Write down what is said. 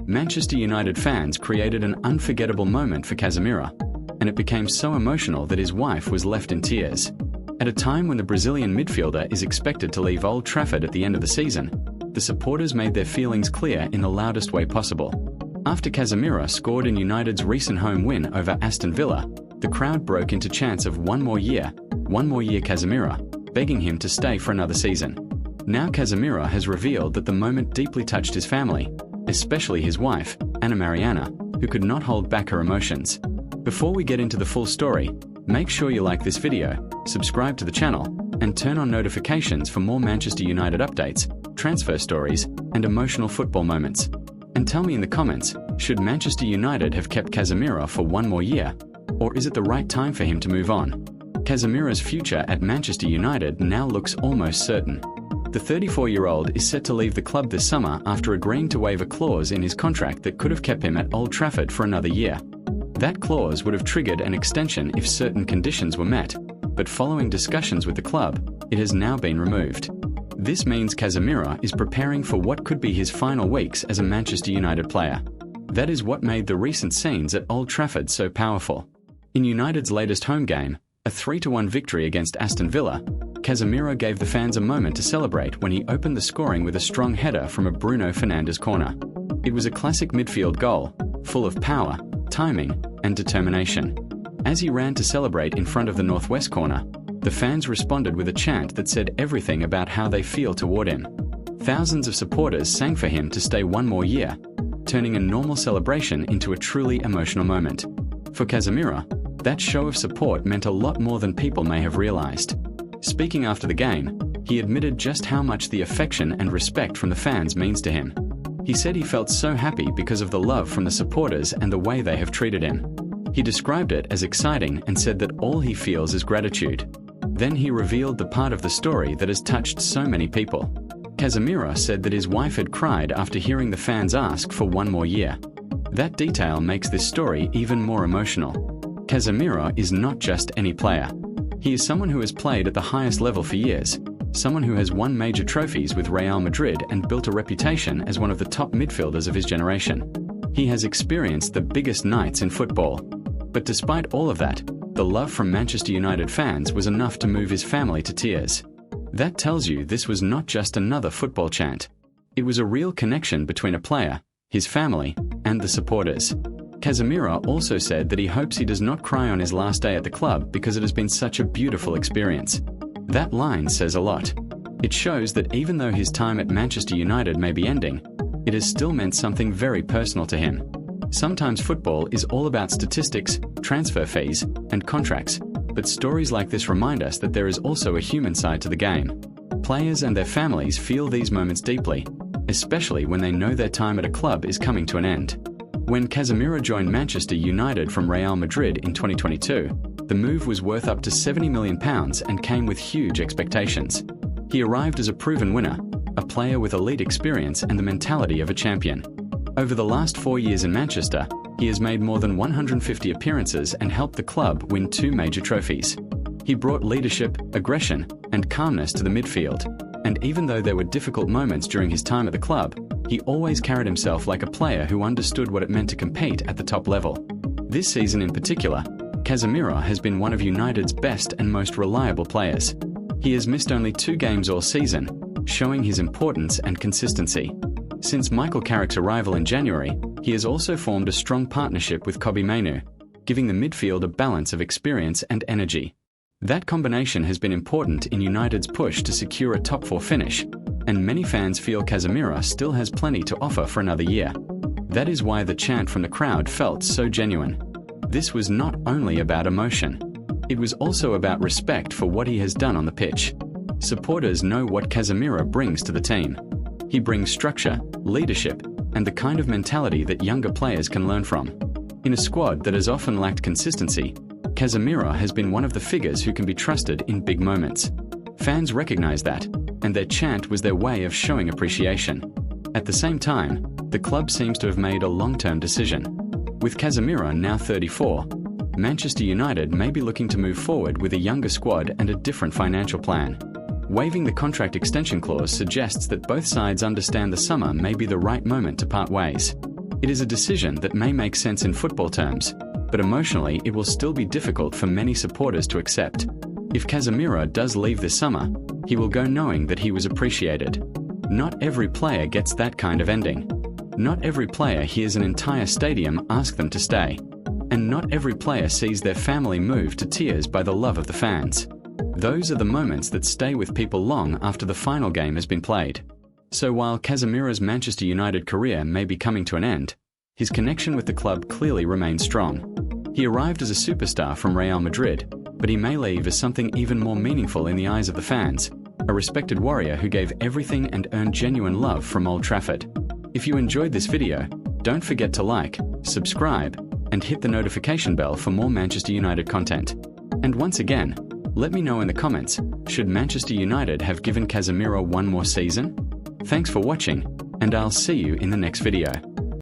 Manchester United fans created an unforgettable moment for Casemiro, and it became so emotional that his wife was left in tears. At a time when the Brazilian midfielder is expected to leave Old Trafford at the end of the season, the supporters made their feelings clear in the loudest way possible. After Casemiro scored in United's recent home win over Aston Villa, the crowd broke into chants of one more year Casemiro, begging him to stay for another season. Now Casemiro has revealed that the moment deeply touched his family, especially his wife, Anna Mariana, who could not hold back her emotions. Before we get into the full story, make sure you like this video, subscribe to the channel, and turn on notifications for more Manchester United updates, transfer stories, and emotional football moments. And tell me in the comments, should Manchester United have kept Casemiro for one more year? Or is it the right time for him to move on? Casemiro's future at Manchester United now looks almost certain. The 34-year-old is set to leave the club this summer after agreeing to waive a clause in his contract that could have kept him at Old Trafford for another year. That clause would have triggered an extension if certain conditions were met, but following discussions with the club, it has now been removed. This means Casemiro is preparing for what could be his final weeks as a Manchester United player. That is what made the recent scenes at Old Trafford so powerful. In United's latest home game, a 3-1 victory against Aston Villa, Casemiro gave the fans a moment to celebrate when he opened the scoring with a strong header from a Bruno Fernandes corner. It was a classic midfield goal, full of power, timing, and determination. As he ran to celebrate in front of the northwest corner, the fans responded with a chant that said everything about how they feel toward him. Thousands of supporters sang for him to stay one more year, turning a normal celebration into a truly emotional moment. For Casemiro, that show of support meant a lot more than people may have realized. Speaking after the game, he admitted just how much the affection and respect from the fans means to him. He said he felt so happy because of the love from the supporters and the way they have treated him. He described it as exciting and said that all he feels is gratitude. Then he revealed the part of the story that has touched so many people. Casemiro said that his wife had cried after hearing the fans ask for one more year. That detail makes this story even more emotional. Casemiro is not just any player. He is someone who has played at the highest level for years, someone who has won major trophies with Real Madrid and built a reputation as one of the top midfielders of his generation. He has experienced the biggest nights in football. But despite all of that, the love from Manchester United fans was enough to move his family to tears. That tells you this was not just another football chant. It was a real connection between a player, his family, and the supporters. Casemiro also said that he hopes he does not cry on his last day at the club because it has been such a beautiful experience. That line says a lot. It shows that even though his time at Manchester United may be ending, it has still meant something very personal to him. Sometimes football is all about statistics, transfer fees, and contracts, but stories like this remind us that there is also a human side to the game. Players and their families feel these moments deeply, especially when they know their time at a club is coming to an end. When Casemiro joined Manchester United from Real Madrid in 2022, the move was worth up to £70 million and came with huge expectations. He arrived as a proven winner, a player with elite experience and the mentality of a champion. Over the last 4 years in Manchester, he has made more than 150 appearances and helped the club win 2 major trophies. He brought leadership, aggression, and calmness to the midfield, and even though there were difficult moments during his time at the club, he always carried himself like a player who understood what it meant to compete at the top level. This season in particular, Casemiro has been one of United's best and most reliable players. He has missed only 2 games all season, showing his importance and consistency. Since Michael Carrick's arrival in January, he has also formed a strong partnership with Casemiro, giving the midfield a balance of experience and energy. That combination has been important in United's push to secure a top 4 finish, and many fans feel Casemiro still has plenty to offer for another year. That is why the chant from the crowd felt so genuine. This was not only about emotion. It was also about respect for what he has done on the pitch. Supporters know what Casemiro brings to the team. He brings structure, leadership, and the kind of mentality that younger players can learn from. In a squad that has often lacked consistency, Casemiro has been one of the figures who can be trusted in big moments. Fans recognize that, and their chant was their way of showing appreciation. At the same time, the club seems to have made a long-term decision. With Casemiro now 34, Manchester United may be looking to move forward with a younger squad and a different financial plan. Waiving the contract extension clause suggests that both sides understand the summer may be the right moment to part ways. It is a decision that may make sense in football terms, but emotionally it will still be difficult for many supporters to accept. If Casemiro does leave this summer, he will go knowing that he was appreciated. Not every player gets that kind of ending. Not every player hears an entire stadium ask them to stay. And not every player sees their family moved to tears by the love of the fans. Those are the moments that stay with people long after the final game has been played. So while Casemiro's Manchester United career may be coming to an end, his connection with the club clearly remains strong. He arrived as a superstar from Real Madrid, but he may leave as something even more meaningful in the eyes of the fans, a respected warrior who gave everything and earned genuine love from Old Trafford. If you enjoyed this video, don't forget to like, subscribe, and hit the notification bell for more Manchester United content. And once again, let me know in the comments, should Manchester United have given Casemiro one more season? Thanks for watching, and I'll see you in the next video.